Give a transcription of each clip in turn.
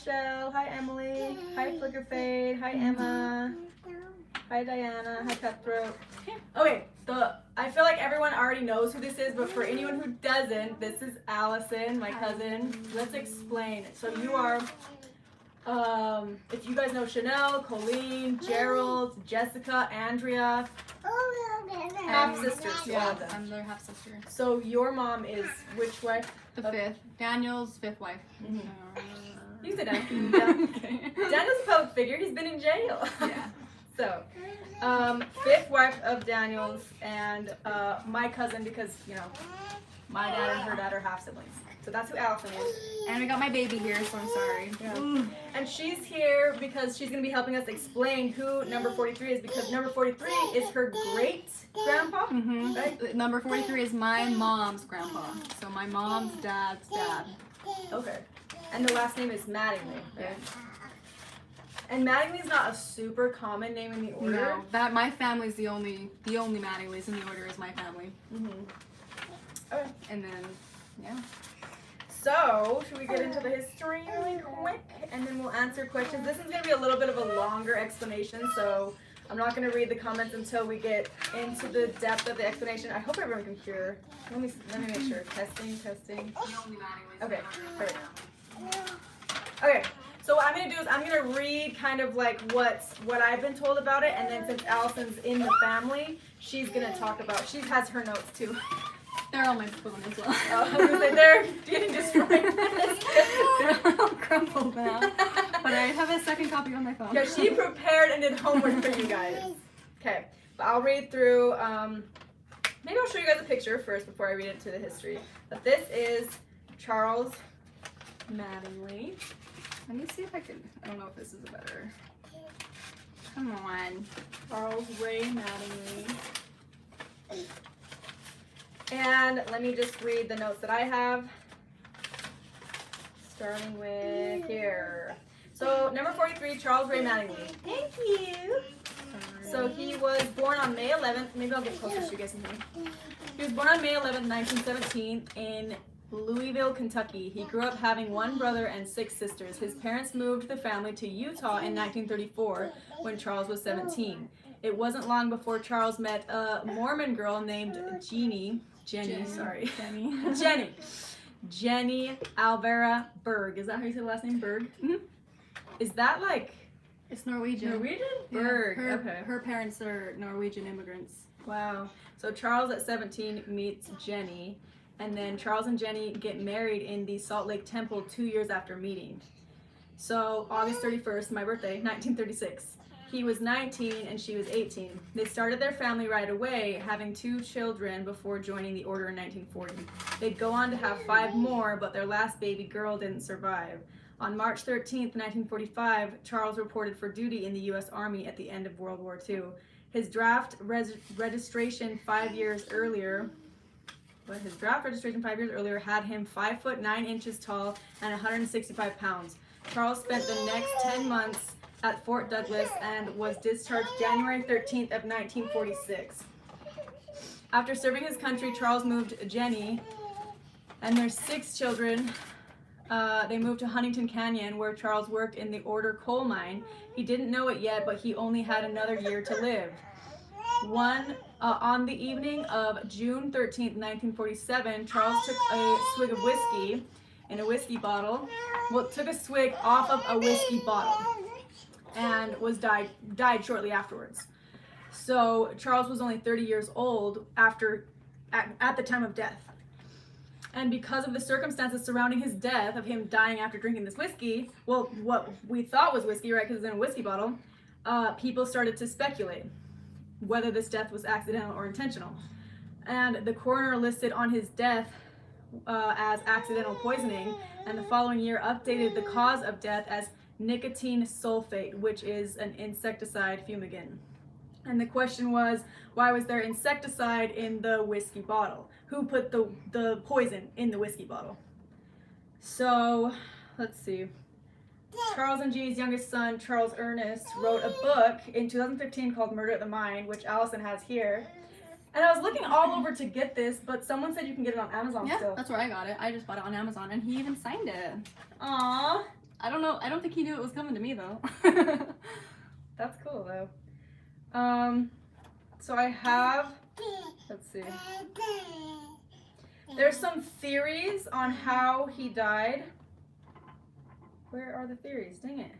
Michelle. Hi, Emily. Hi, Flicker Fade. Hi, Emma. Hi, Diana. Hi, Cutthroat. Okay, I feel like everyone already knows who this is, but for anyone who doesn't, this is Allison, my cousin. Let's explain. So you are, if you guys know Chanel, Colleen, Gerald, Jessica, Andrea, half sisters. Yeah, I'm their half sister. So your mom is which wife? The fifth. Daniel's fifth wife. You said Daniel. Yeah. Daniel's a public figure. He's been in jail. Yeah. So, fifth wife of Daniel's and my cousin because, you know, my dad and her dad are half siblings. So that's who Allison is. And we got my baby here, so I'm sorry. Yeah. And she's here because she's going to be helping us explain who number 43 is because number 43 is her great grandpa, right? Number 43 is my mom's grandpa. So my mom's dad's dad. Okay. And the last name is Mattingly, right? And Mattingly is not a super common name in the order. No, that my family's the only Mattinglys in the order is my family. Okay. And then, yeah. So, should we get into the history really quick? And then we'll answer questions. This is going to be a little bit of a longer explanation, so I'm not going to read the comments until we get into the depth of the explanation. I hope everyone can hear. Let me make sure. Testing. Okay, perfect. Okay, so what I'm going to do is I'm going to read kind of like what I've been told about it, and then since Allison's in the family, she's going to talk about, she has her notes too. They're on my phone as well. Oh, I was gonna say, they're getting destroyed. They're all crumpled now. But I have a second copy on my phone. Yeah, she prepared and did homework for you guys. Okay, but I'll read through, maybe I'll show you guys a picture first before I read into the history. But this is Charles Mattingly. Let me see if I can, I don't know if this is a better. Come on. Charles Ray Mattingly. And let me just read the notes that I have. Starting with here. So, number 43, Charles Ray Mattingly. Thank you. So, he was born on May 11th. Maybe I'll get closer so you guys can hear. He was born on May 11th, 1917 in Louisville, Kentucky. He grew up having one brother and 6 sisters. His parents moved the family to Utah in 1934 when Charles was 17. It wasn't long before Charles met a Mormon girl named Jenny Alvera Berg. Is that how you say the last name? Berg? Is that like... It's Norwegian. Norwegian? Yeah, Berg. Okay. Her parents are Norwegian immigrants. Wow. So Charles at 17 meets Jenny, and then Charles and Jenny get married in the Salt Lake Temple 2 years after meeting. So August 31st, my birthday, 1936. He was 19 and she was 18. They started their family right away, having 2 children before joining the order in 1940. They'd go on to have 5 more, but their last baby girl didn't survive. On March 13th, 1945, Charles reported for duty in the U.S. Army at the end of World War II. His draft registration 5 years earlier had him 5 foot 9 inches tall and 165 pounds. Charles spent the next 10 months at Fort Douglas and was discharged January 13th of 1946. After serving his country, Charles moved Jenny and their 6 children. They moved to Huntington Canyon, where Charles worked in the Order coal mine. He didn't know it yet, but he only had another year to live. On the evening of June 13th, 1947, Charles took a swig of whiskey in a whiskey bottle. Well, took a swig off of a whiskey bottle and died shortly afterwards. So Charles was only 30 years old at the time of death. And because of the circumstances surrounding his death, of him dying after drinking this whiskey, well, what we thought was whiskey, right, because it's in a whiskey bottle, people started to speculate whether this death was accidental or intentional. And the coroner listed on his death as accidental poisoning, and the following year updated the cause of death as nicotine sulfate, which is an insecticide fumigant. And the question was, why was there insecticide in the whiskey bottle? Who put the poison in the whiskey bottle? So, let's see. Charles and Jeannie's youngest son, Charles Ernest, wrote a book in 2015 called Murder at the Mine, which Allison has here. And I was looking all over to get this, but someone said you can get it on Amazon still. Yeah, that's where I got it. I just bought it on Amazon, and he even signed it. Aww. I don't know. I don't think he knew it was coming to me though. That's cool though. So I have, let's see. There's some theories on how he died. Where are the theories? Dang it.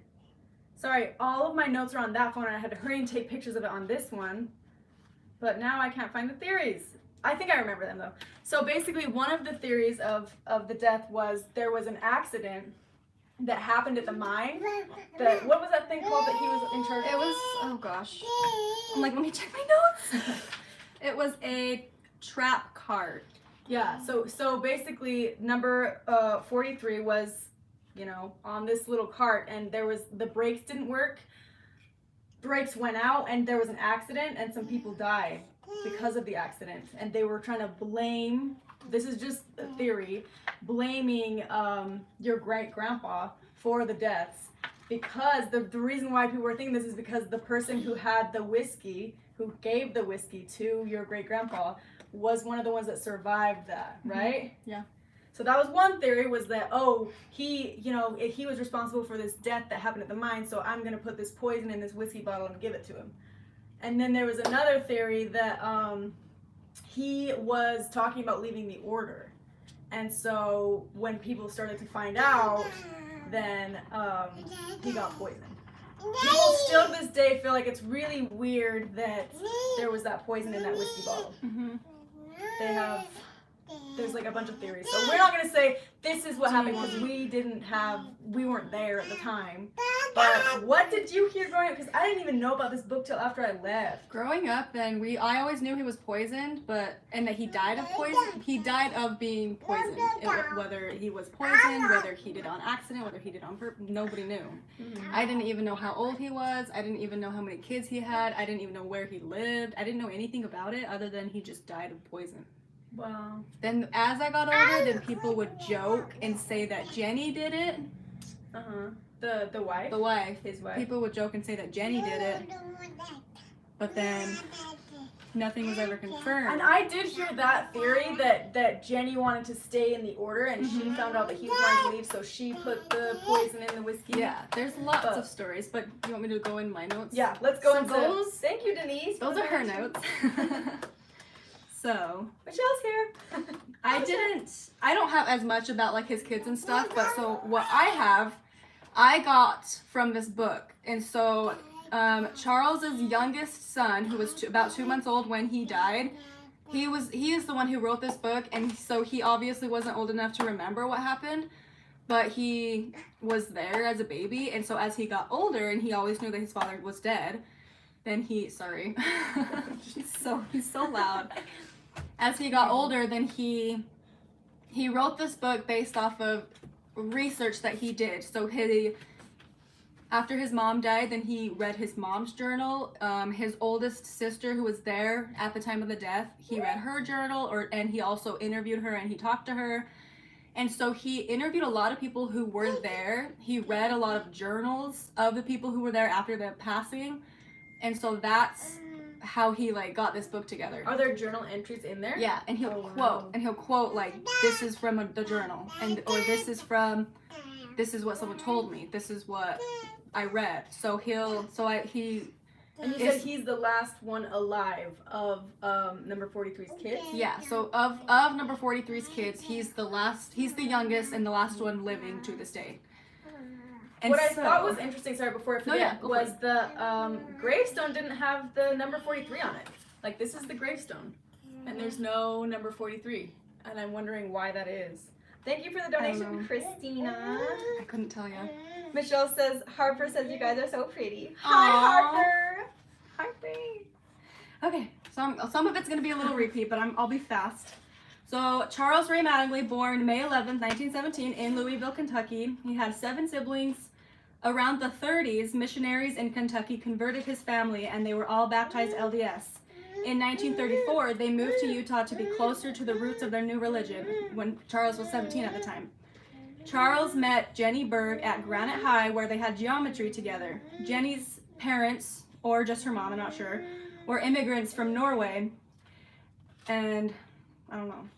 Sorry, all of my notes are on that phone and I had to hurry and take pictures of it on this one. But now I can't find the theories. I think I remember them though. So basically one of the theories of the death was there was an accident that happened at the mine. What was that thing called that he was in charge of? It was, oh gosh. I'm like, let me check my notes. It was a trap card. Yeah, so basically number 43 was, you know, on this little cart and the brakes didn't work. Brakes went out and there was an accident and some people died because of the accident. And they were trying to blame, this is just a theory, blaming your great-grandpa for the deaths. Because the reason why people were thinking this is because the person who had the whiskey, who gave the whiskey to your great-grandpa, was one of the ones that survived that, right? Yeah. So that was one theory, was that, oh, he was responsible for this death that happened at the mine, so I'm going to put this poison in this whiskey bottle and give it to him. And then there was another theory that he was talking about leaving the order. And so when people started to find out, then he got poisoned. People still to this day feel like it's really weird that there was that poison in that whiskey bottle. Mm-hmm. There's like a bunch of theories. So we're not going to say this is what happened because we weren't there at the time. But what did you hear growing up? Because I didn't even know about this book till after I left. Growing up, then I always knew he was poisoned, and that he died of poison. He died of being poisoned. Whether he was poisoned, whether he did it on accident, whether he did it on purpose, nobody knew. Mm-hmm. I didn't even know how old he was. I didn't even know how many kids he had. I didn't even know where he lived. I didn't know anything about it other than he just died of poison. Wow. Then as I got older, then people would joke and say that Jenny did it. The wife? The wife. His wife. People would joke and say that Jenny did it. But then nothing was ever confirmed. And I did hear that theory that Jenny wanted to stay in the order and she found out that he was going to leave, so she put the poison in the whiskey. Yeah, there's lots of stories, but you want me to go in my notes? Yeah, let's go into those. Thank you, Denise. Those are her notes. So Michelle's here. I don't have as much about like his kids and stuff, but so what I got from this book. And so Charles's youngest son, who was about 2 months old when he died, he is the one who wrote this book, and so he obviously wasn't old enough to remember what happened, but he was there as a baby, and so as he got older and he always knew that his father was dead, then he's so loud. As he got older, then he wrote this book based off of research that he did. So after his mom died, then he read his mom's journal. His oldest sister, who was there at the time of the death, he read her journal, and he also interviewed her and he talked to her. And so he interviewed a lot of people who were there. He read a lot of journals of the people who were there after their passing. And so that's how he like got this book together. Are there journal entries in there? Yeah, and he'll quote like, this is from the journal, or this is what someone told me, this is what I read. So And you said he's the last one alive of number 43's kids? Yeah, so of number 43's kids, he's the youngest and the last one living to this day. And what I thought was interesting, sorry, before I forget, was it. the gravestone didn't have the number 43 on it. Like, this is the gravestone, and there's no number 43, and I'm wondering why that is. Thank you for the donation, Christina. I couldn't tell you. Michelle says, Harper says you guys are so pretty. Aww. Hi, Harper. Harper. Okay, some of it's going to be a little repeat, but I'll be fast. So, Charles Ray Mattingly, born May 11th, 1917 in Louisville, Kentucky. He had 7 siblings. Around the 30s, missionaries in Kentucky converted his family, and they were all baptized LDS. In 1934, they moved to Utah to be closer to the roots of their new religion, when Charles was 17 at the time. Charles met Jenny Berg at Granite High, where they had geometry together. Jenny's parents, or just her mom, I'm not sure, were immigrants from Norway, and I don't know.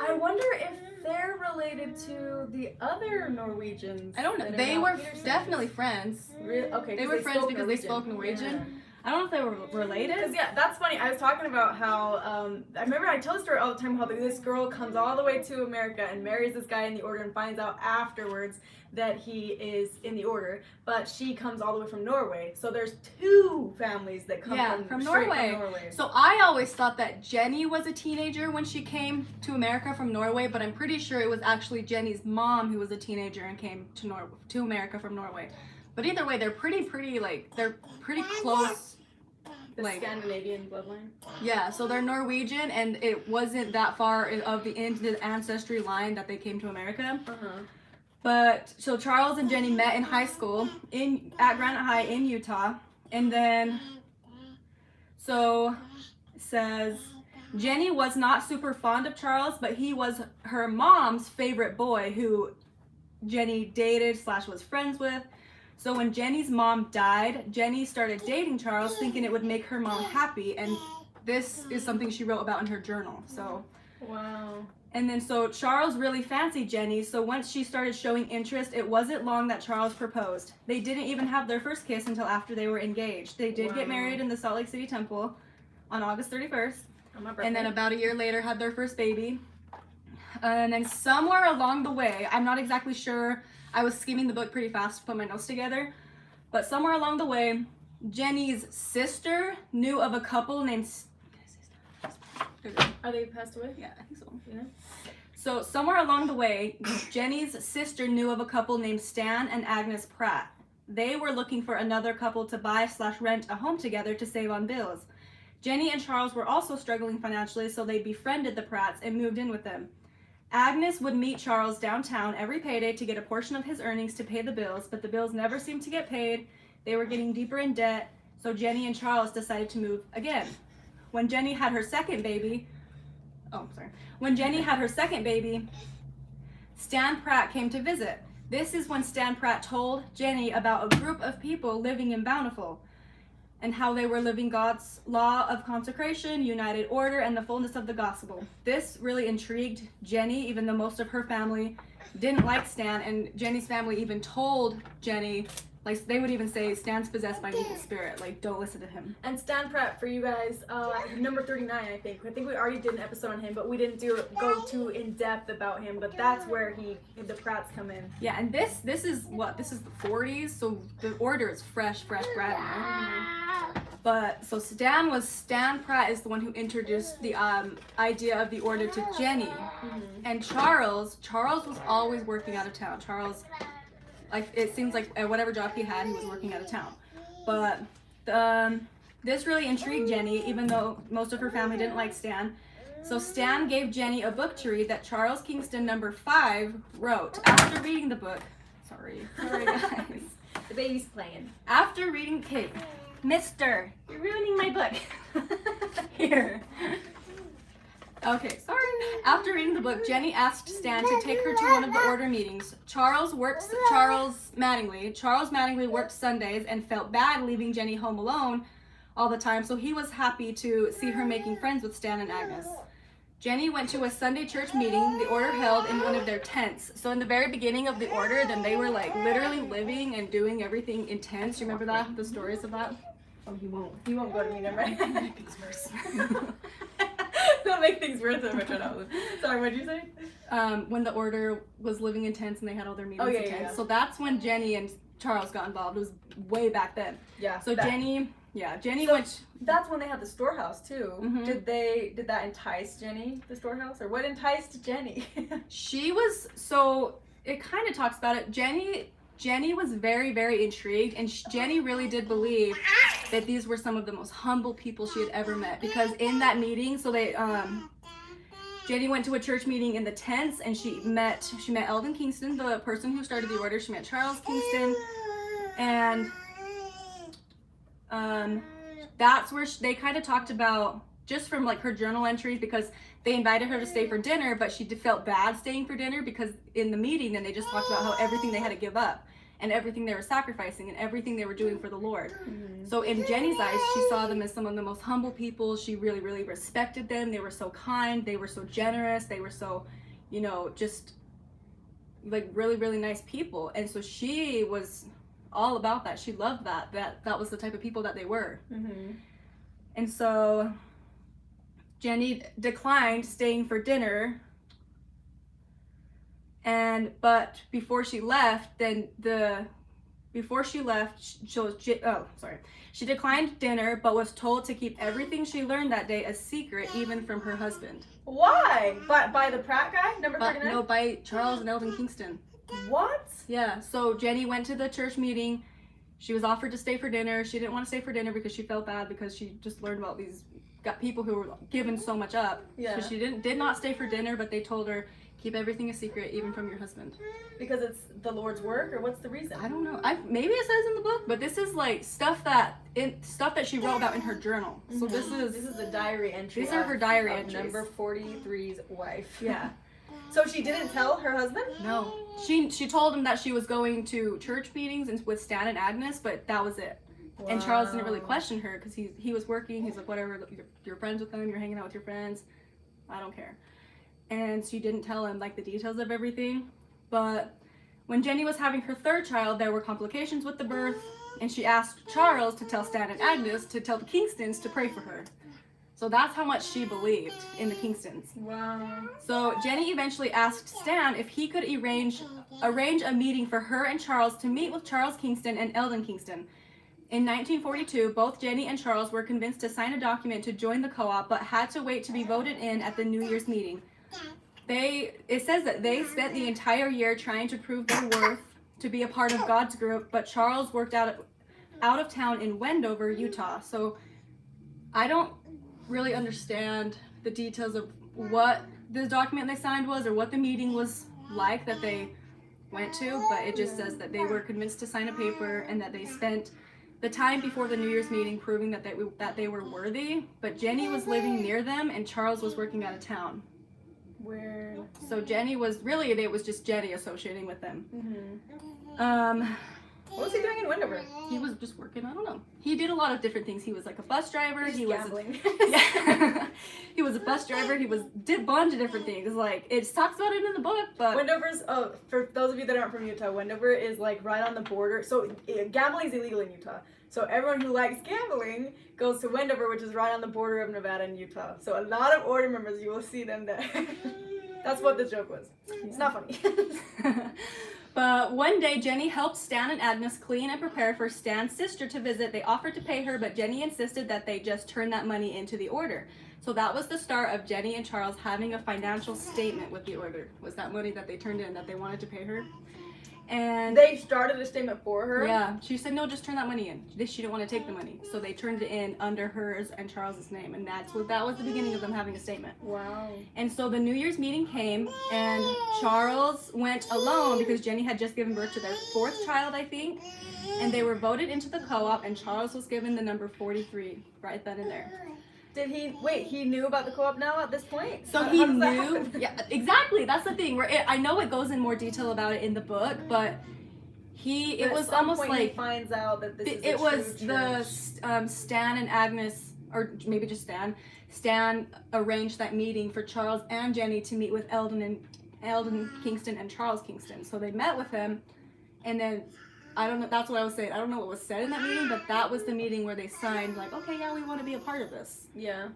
I wonder if they're related to the other Norwegians. I don't know. that are They now were Petersons. definitely friends. Really? Okay, They were friends because they spoke Norwegian. Yeah. I don't know if they were related. Because yeah, that's funny. I was talking about how I remember I tell the story all the time how this girl comes all the way to America and marries this guy in the order and finds out afterwards that he is in the order, but she comes all the way from Norway. So there's two families that come from straight Norway. From Norway. So I always thought that Jenny was a teenager when she came to America from Norway, but I'm pretty sure it was actually Jenny's mom who was a teenager and came to America from Norway. But either way, they're pretty close. The Scandinavian bloodline. Yeah, so they're Norwegian, and it wasn't that far of the ancestry line that they came to America. But so Charles and Jenny met in high school at Granite High in Utah, and then so it says Jenny was not super fond of Charles, but he was her mom's favorite boy who Jenny dated / was friends with. So when Jenny's mom died, Jenny started dating Charles, thinking it would make her mom happy, and this is something she wrote about in her journal. So wow. And then so Charles really fancied Jenny, so once she started showing interest, it wasn't long that Charles proposed. They didn't even have their first kiss until after they were engaged. They did get married in the Salt Lake City Temple on August 31st. On my birthday. And then about a year later had their first baby. And then somewhere along the way, I'm not exactly sure, I was skimming the book pretty fast to put my notes together, but somewhere along the way, Jenny's sister knew of a couple named... Are they passed away? Yeah, I think so. Yeah. So somewhere along the way, Jenny's sister knew of a couple named Stan and Agnes Pratt. They were looking for another couple to buy / rent a home together to save on bills. Jenny and Charles were also struggling financially, so they befriended the Pratts and moved in with them. Agnes would meet Charles downtown every payday to get a portion of his earnings to pay the bills, but the bills never seemed to get paid. They were getting deeper in debt, so Jenny and Charles decided to move again. When Jenny had her second baby, Stan Pratt came to visit. This is when Stan Pratt told Jenny about a group of people living in Bountiful and how they were living God's law of consecration, united order, and the fullness of the gospel. This really intrigued Jenny, even though most of her family didn't like Stan, and Jenny's family even told Jenny, like, they would even say, Stan's possessed by an evil spirit, like, don't listen to him. And Stan Pratt, for you guys, number 39, I think we already did an episode on him, but we didn't go too in depth about him, but that's where the Pratts come in. Yeah, and this is the 40s, so the order is fresh, brand new. But, so Stan Pratt is the one who introduced the idea of the order to Jenny. And Charles was always working out of town. Charles, like, it seems like at whatever job he had, he was working out of town. But this really intrigued Jenny, even though most of her family didn't like Stan. So Stan gave Jenny a book to read that Charles Kingston No. 5 wrote. After reading the book, sorry guys. The baby's playing. After reading, Mister, you're ruining my book. Here. Okay, sorry. After reading the book, Jenny asked Stan to take her to one of the order meetings. Charles Mattingly worked Sundays and felt bad leaving Jenny home alone all the time, so he was happy to see her making friends with Stan and Agnes. Jenny went to a Sunday church meeting the order held in one of their tents. So in the very beginning of the order, then they were like literally living and doing everything in tents. You remember that? The stories of that? Oh, he won't go to me then, right? Make things worse. Don't make things worse so much. Sorry, what did you say? When the order was living in tents and they had all their meetings in tents. Yeah. So that's when Jenny and Charles got involved. It was way back then. Yeah. So Jenny went. That's when they had the storehouse too. Mm-hmm. Did that entice Jenny, the storehouse, or what enticed Jenny? She was, so it kind of talks about it. Jenny was very, very intrigued, and Jenny really did believe that these were some of the most humble people she had ever met, because in that meeting, so they Jenny went to a church meeting in the tents, and she met Elvin Kingston, the person who started the order. She met Charles Kingston, and that's where they kind of talked about, just from like her journal entries, because they invited her to stay for dinner, but she felt bad staying for dinner because in the meeting then they just talked about how everything they had to give up. and everything they were sacrificing and everything they were doing for the Lord. So in Jenny's eyes, she saw them as some of the most humble people. She really, really respected them. They were so kind. They were so generous. They were so, you know, just like really, really nice people. And so she was all about that. She loved that. That was the type of people that they were. And so Jenny declined staying for dinner. But before she left, she declined dinner, but was told to keep everything she learned that day a secret, even from her husband. Why? By the Pratt guy? Number 39? No, by Charles and Eldon Kingston. What? Yeah, so Jenny went to the church meeting. She was offered to stay for dinner. She didn't want to stay for dinner because she felt bad because she just learned about these people who were giving so much up. Yeah. So she did not stay for dinner, but they told her, keep everything a secret, even from your husband. Because it's the Lord's work, or what's the reason? I don't know. Maybe it says in the book, but this is like stuff that she wrote about in her journal. So this is the diary entry. These are her diary of entries. Number 43's wife. Yeah. So she didn't tell her husband? No. She told him that she was going to church meetings and with Stan and Agnes, but that was it. Wow. And Charles didn't really question her because he was working. He's like, whatever, you're friends with them, you're hanging out with your friends. I don't care. And she didn't tell him like the details of everything. But when Jenny was having her third child, there were complications with the birth, and she asked Charles to tell Stan and Agnes to tell the Kingstons to pray for her. So that's how much she believed in the Kingstons. Wow. So Jenny eventually asked Stan if he could arrange a meeting for her and Charles to meet with Charles Kingston and Eldon Kingston. In 1942, both Jenny and Charles were convinced to sign a document to join the co-op, but had to wait to be voted in at the New Year's meeting. It says that they spent the entire year trying to prove their worth to be a part of God's group, but Charles worked out of town in Wendover, Utah. So I don't really understand the details of what the document they signed was or what the meeting was like that they went to, but it just says that they were convinced to sign a paper and that they spent the time before the New Year's meeting proving that they were worthy, but Jenny was living near them and Charles was working out of town. Weird. So Jenny was it was just Jenny associating with them. What was he doing in Wendover? He was just working. I don't know. He did a lot of different things. He was like a bus driver. He was gambling. Yeah. He was a bus driver. Did a bunch of different things. Like it talks about it in the book, but Wendover's for those of you that aren't from Utah, Wendover is like right on the border. So gambling is illegal in Utah. So everyone who likes gambling goes to Wendover, which is right on the border of Nevada and Utah. So a lot of order members, you will see them there. That's what the joke was. It's not funny. But one day, Jenny helped Stan and Agnes clean and prepare for Stan's sister to visit. They offered to pay her, but Jenny insisted that they just turn that money into the order. So that was the start of Jenny and Charles having a financial statement with the order. Was that money that they turned in that they wanted to pay her? And they started a statement for her? Yeah. She said, no, just turn that money in. She didn't want to take the money. So they turned it in under hers and Charles's name. And that was the beginning of them having a statement. Wow. And so the New Year's meeting came, and Charles went alone because Jenny had just given birth to their fourth child, I think. And they were voted into the co-op, and Charles was given the number 43 right then and there. Did he knew about the co-op now at this point? So he knew, yeah, exactly, that's the thing, I know it goes in more detail about it in the book, but it was almost like, he finds out that this is it was the Stan and Agnes, or maybe just Stan arranged that meeting for Charles and Jenny to meet with Eldon Kingston and Charles Kingston. So they met with him, and then I don't know, that's what I was saying. I don't know what was said in that meeting, but that was the meeting where they signed, like, okay, yeah, we want to be a part of this. Yeah.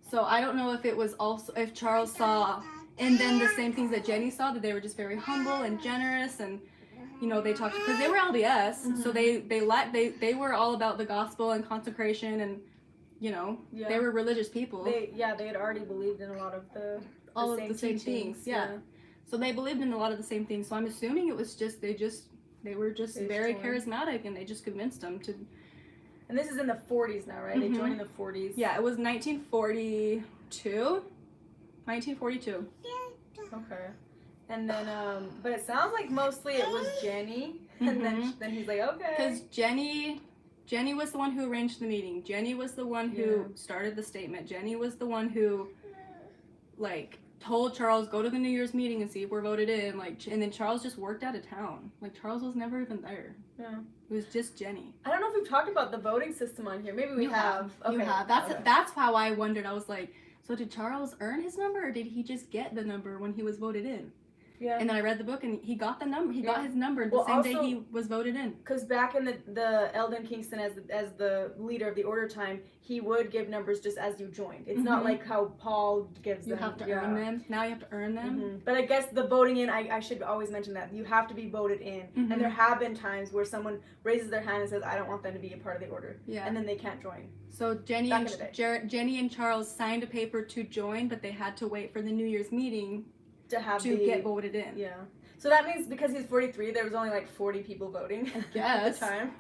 So I don't know if it was also, if Charles saw, and then the same things that Jenny saw, that they were just very humble and generous, and, you know, they talked, because they were LDS, so they were all about the gospel and consecration, and, you know, they were religious people. They had already believed in a lot of the same things. Yeah. So they believed in a lot of the same things. So I'm assuming it was just, they were just very charismatic, and they just convinced them to. And this is in the 40s now, right? They joined in the 40s. Yeah, it was 1942. 1942. Okay. And then, but it sounds like mostly it was Jenny, and then he's like, okay. Because Jenny was the one who arranged the meeting. Jenny was the one who started the statement. Jenny was the one who, like, told Charles, go to the New Year's meeting and see if we're voted in. Like, and then Charles just worked out of town. Like, Charles was never even there. Yeah. It was just Jenny. I don't know if we've talked about the voting system on here. Maybe we have. Okay. You have. That's how I wondered. I was like, so did Charles earn his number, or did he just get the number when he was voted in? Yeah. And then I read the book, and he got the number. He got his number the same day he was voted in. Because back in the Eldon Kingston as the leader of the order time, he would give numbers just as you joined. It's not like how Paul gives them. You have to earn them. Now you have to earn them. But I guess the voting in, I should always mention that. You have to be voted in. And there have been times where someone raises their hand and says, I don't want them to be a part of the order. Yeah. And then they can't join. So Jenny and Charles signed a paper to join, but they had to wait for the New Year's meeting to get voted in. Yeah. So that means because he's 43, there was only like 40 people voting at the time.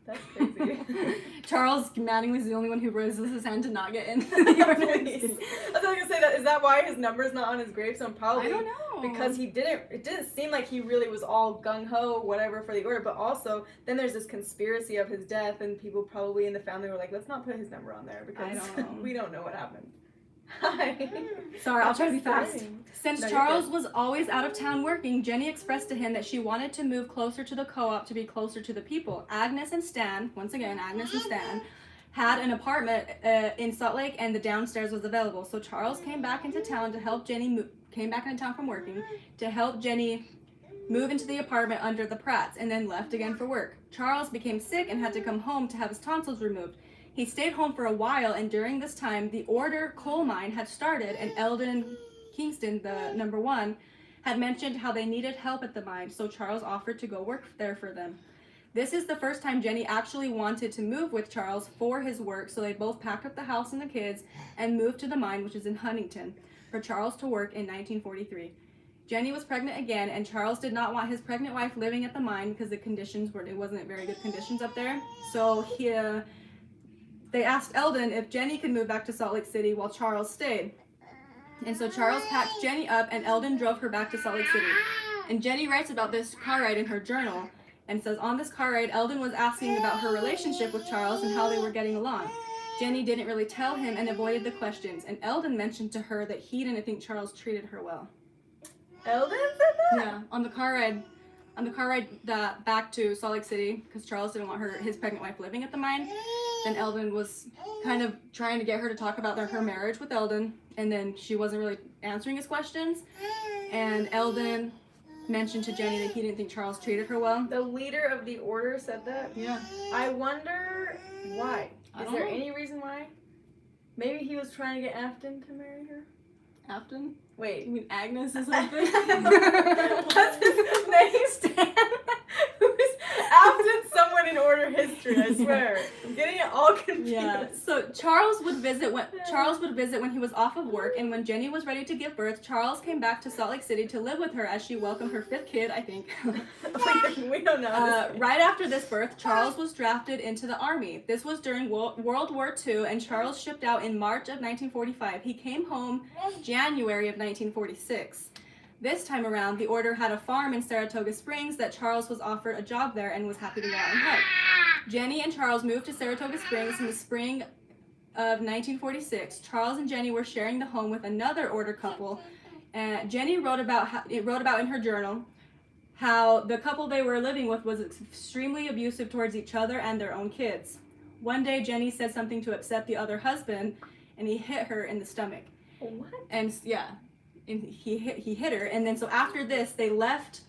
That's crazy. Charles Mattingly was the only one who raises his hand to not get in. I was going to say that. Is that why his number's not on his gravestone? Probably. I don't know. Because it didn't seem like he really was all gung-ho, whatever, for the order. But also, then there's this conspiracy of his death, and people probably in the family were like, let's not put his number on there because we don't know what happened. Hi. Sorry, I'll try to be fast. Since Charles was always out of town working, Jenny expressed to him that she wanted to move closer to the co-op to be closer to the people. Agnes and Stan, once again, Agnes and Stan, had an apartment in Salt Lake, and the downstairs was available. So Charles came back into town to help Jenny came back into town from working to help Jenny move into the apartment under the Pratts, and then left again for work. Charles became sick and had to come home to have his tonsils removed. He stayed home for a while, and during this time, the Order coal mine had started, and Eldon Kingston, the number 1, had mentioned how they needed help at the mine, so Charles offered to go work there for them. This is the first time Jenny actually wanted to move with Charles for his work, so they both packed up the house and the kids and moved to the mine, which is in Huntington, for Charles to work in 1943. Jenny was pregnant again, and Charles did not want his pregnant wife living at the mine because the conditions it wasn't very good conditions up there, so they asked Eldon if Jenny could move back to Salt Lake City while Charles stayed. And so Charles packed Jenny up, and Eldon drove her back to Salt Lake City. And Jenny writes about this car ride in her journal and says, on this car ride, Eldon was asking about her relationship with Charles and how they were getting along. Jenny didn't really tell him and avoided the questions. And Eldon mentioned to her that he didn't think Charles treated her well. Eldon said that? Yeah, on the car ride back to Salt Lake City, because Charles didn't want his pregnant wife living at the mine. And Eldon was kind of trying to get her to talk about her marriage with Eldon, and then she wasn't really answering his questions. And Eldon mentioned to Jenny that he didn't think Charles treated her well. The leader of the order said that? Yeah. I wonder why. Is there any reason why? Maybe he was trying to get Afton to marry her? Afton? Wait. You mean Agnes or something? What's his name? Stan? Who's Afton? Someone in order history, I swear. I'm getting it all confused. Yeah. So Charles would visit when he was off of work, and when Jenny was ready to give birth, Charles came back to Salt Lake City to live with her as she welcomed her 5th kid, I think. We don't know. Right after this birth, Charles was drafted into the army. This was during World War II, and Charles shipped out in March of 1945. He came home January of 1946. This time around, the order had a farm in Saratoga Springs that Charles was offered a job there and was happy to go out and help. Jenny and Charles moved to Saratoga Springs in the spring of 1946. Charles and Jenny were sharing the home with another order couple. Jenny wrote about in her journal how the couple they were living with was extremely abusive towards each other and their own kids. One day, Jenny said something to upset the other husband, and he hit her in the stomach. What? And yeah. And he hit her, and then so after this they left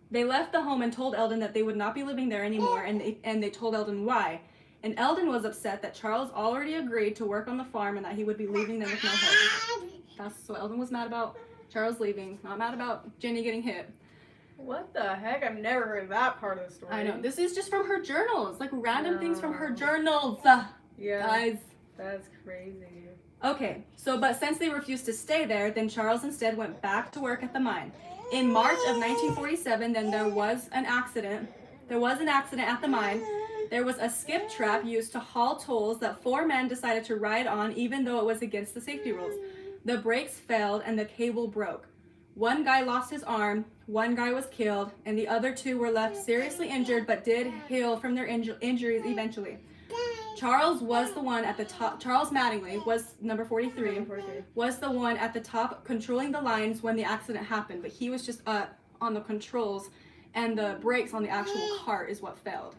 the home and told Eldon that they would not be living there anymore, and they told Eldon why. And Eldon was upset that Charles already agreed to work on the farm and that he would be leaving them with no hope. So Eldon was mad about Charles leaving, not mad about Jenny getting hit. What the heck? I've never heard that part of the story. I know. This is just from her journals, like random things from her journals. Yeah. Guys. That's crazy. Okay, but since they refused to stay there, then Charles instead went back to work at the mine. In March of 1947, then there was an accident. There was an accident at the mine. There was a skip trap used to haul tools that 4 men decided to ride on, even though it was against the safety rules. The brakes failed and the cable broke. 1 guy lost his arm, 1 guy was killed, and the other 2 were left seriously injured but did heal from their injuries eventually. Charles was the one at the top. Charles Mattingly was number 43. Was the one at the top controlling the lines when the accident happened, but he was just on the controls, and the brakes on the actual cart is what failed.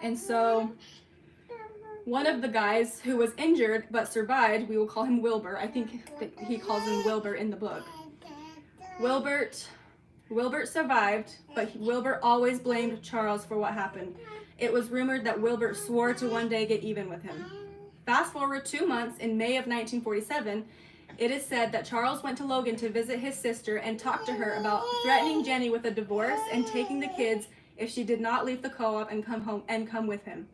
And so one of the guys who was injured but survived, we will call him Wilbur. I think that he calls him Wilbur in the book. Wilbert survived, but Wilbur always blamed Charles for what happened. It was rumored that Wilbur swore to one day get even with him. Fast forward 2 months, in May of 1947, it is said that Charles went to Logan to visit his sister and talked to her about threatening Jenny with a divorce and taking the kids if she did not leave the co-op and come with him.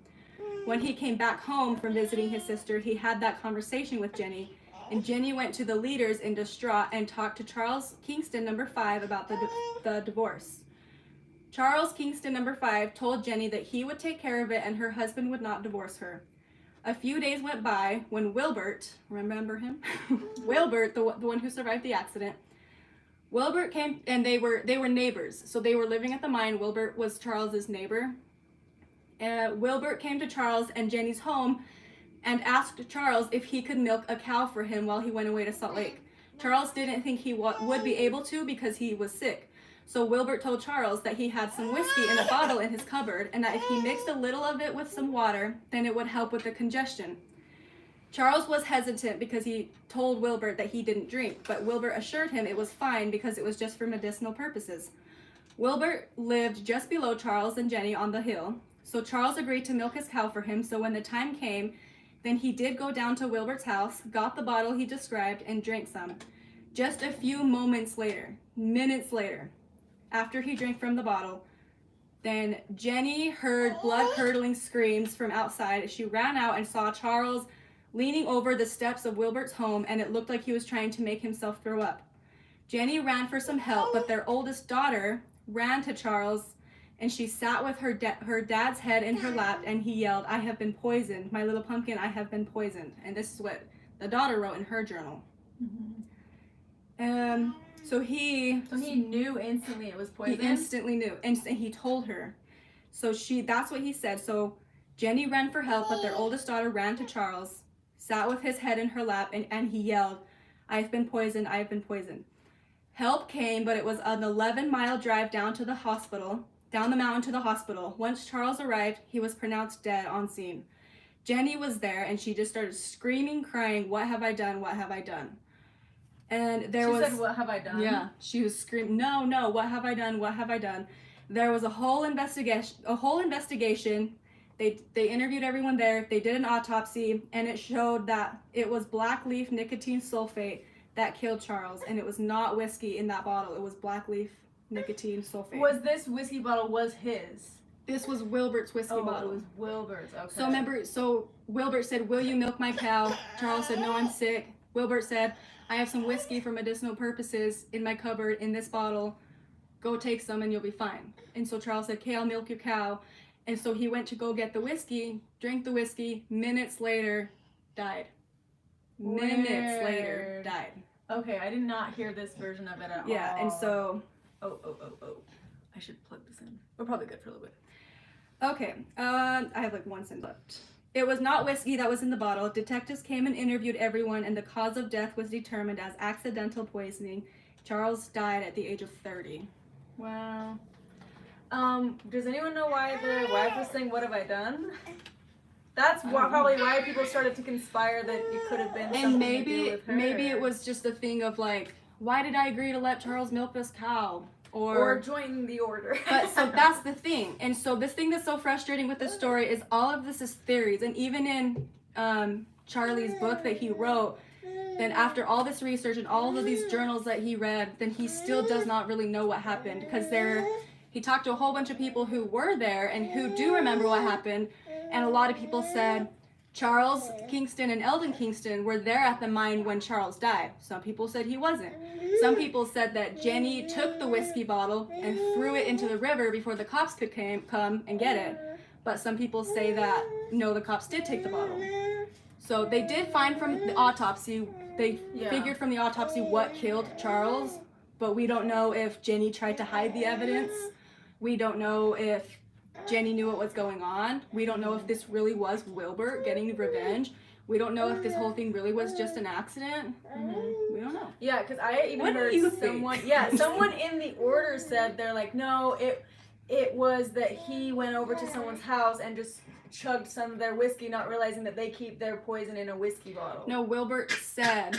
When he came back home from visiting his sister, he had that conversation with Jenny, and Jenny went to the leaders in distraught and talked to Charles Kingston, number 5, about the divorce. Charles Kingston, number 5, told Jenny that he would take care of it and her husband would not divorce her. A few days went by when Wilbert, remember him? Wilbert, the one who survived the accident, Wilbert came, and they were neighbors, so they were living at the mine. Wilbert was Charles's neighbor. Wilbert came to Charles and Jenny's home and asked Charles if he could milk a cow for him while he went away to Salt Lake. Charles didn't think he would be able to because he was sick. So Wilbert told Charles that he had some whiskey in a bottle in his cupboard and that if he mixed a little of it with some water, then it would help with the congestion. Charles was hesitant because he told Wilbert that he didn't drink, but Wilbert assured him it was fine because it was just for medicinal purposes. Wilbert lived just below Charles and Jenny on the hill, so Charles agreed to milk his cow for him, so when the time came, then he did go down to Wilbert's house, got the bottle he described, and drank some. Just a few minutes later, after he drank from the bottle, then Jenny heard blood-curdling screams from outside. She ran out and saw Charles leaning over the steps of Wilbert's home, and it looked like he was trying to make himself throw up. Jenny ran for some help, but their oldest daughter ran to Charles, and she sat with her dad's head in her lap, and he yelled, "I have been poisoned. My little pumpkin, I have been poisoned." And this is what the daughter wrote in her journal. So he knew instantly it was poison? He instantly knew, and he told her. So that's what he said. So Jenny ran for help, but their oldest daughter ran to Charles, sat with his head in her lap, and he yelled, "I've been poisoned, I've been poisoned." Help came, but it was an 11-mile drive down to the hospital, down the mountain to the hospital. Once Charles arrived, he was pronounced dead on scene. Jenny was there, and she just started screaming, crying, "What have I done? What have I done?" And she said, "What have I done?" Yeah, she was screaming, no, what have I done? What have I done? There was a whole investigation. They interviewed everyone there. They did an autopsy, and it showed that it was black leaf nicotine sulfate that killed Charles, and it was not whiskey in that bottle. It was black leaf nicotine sulfate. Was this whiskey bottle his? This was Wilbert's whiskey bottle. It was Wilbert's. Okay. So Wilbert said, "Will you milk my cow?" Charles said, "No, I'm sick." Wilbert said, "I have some whiskey for medicinal purposes in my cupboard in this bottle. Go take some and you'll be fine." And so Charles said, "Okay, I'll milk your cow." And so he went to go get the whiskey, drank the whiskey, minutes later, died. Minutes later, died. Okay, I did not hear this version of it at all. Yeah, and so... Oh. I should plug this in. We're probably good for a little bit. Okay, I have like 1 cent left. It was not whiskey that was in the bottle. Detectives came and interviewed everyone, and the cause of death was determined as accidental poisoning. Charles died at the age of 30. Wow. Does anyone know why the wife was saying, "What have I done"? That's probably why people started to conspire that it could have been something to do with her. Maybe it was just a thing of like, why did I agree to let Charles milk this cow? Or join the order. But so that's the thing. And so this thing that's so frustrating with this story is all of this is theories. And even in Charlie's book that he wrote, then after all this research and all of these journals that he read, then he still does not really know what happened. Because he talked to a whole bunch of people who were there and who do remember what happened. And a lot of people said Charles Kingston and Eldon Kingston were there at the mine when Charles died. Some people said he wasn't. Some people said that Jenny took the whiskey bottle and threw it into the river before the cops could come and get it. But some people say that, no, the cops did take the bottle. So they did find from the autopsy, they figured from the autopsy what killed Charles, but we don't know if Jenny tried to hide the evidence. We don't know if Jenny knew what was going on. We don't know if this really was Wilbert getting revenge. We don't know if this whole thing really was just an accident. We don't know. Yeah, because I even What do heard you someone. think? Yeah, someone in the order said they're like, no, it was that he went over to someone's house and just chugged some of their whiskey, not realizing that they keep their poison in a whiskey bottle. No, Wilbert said,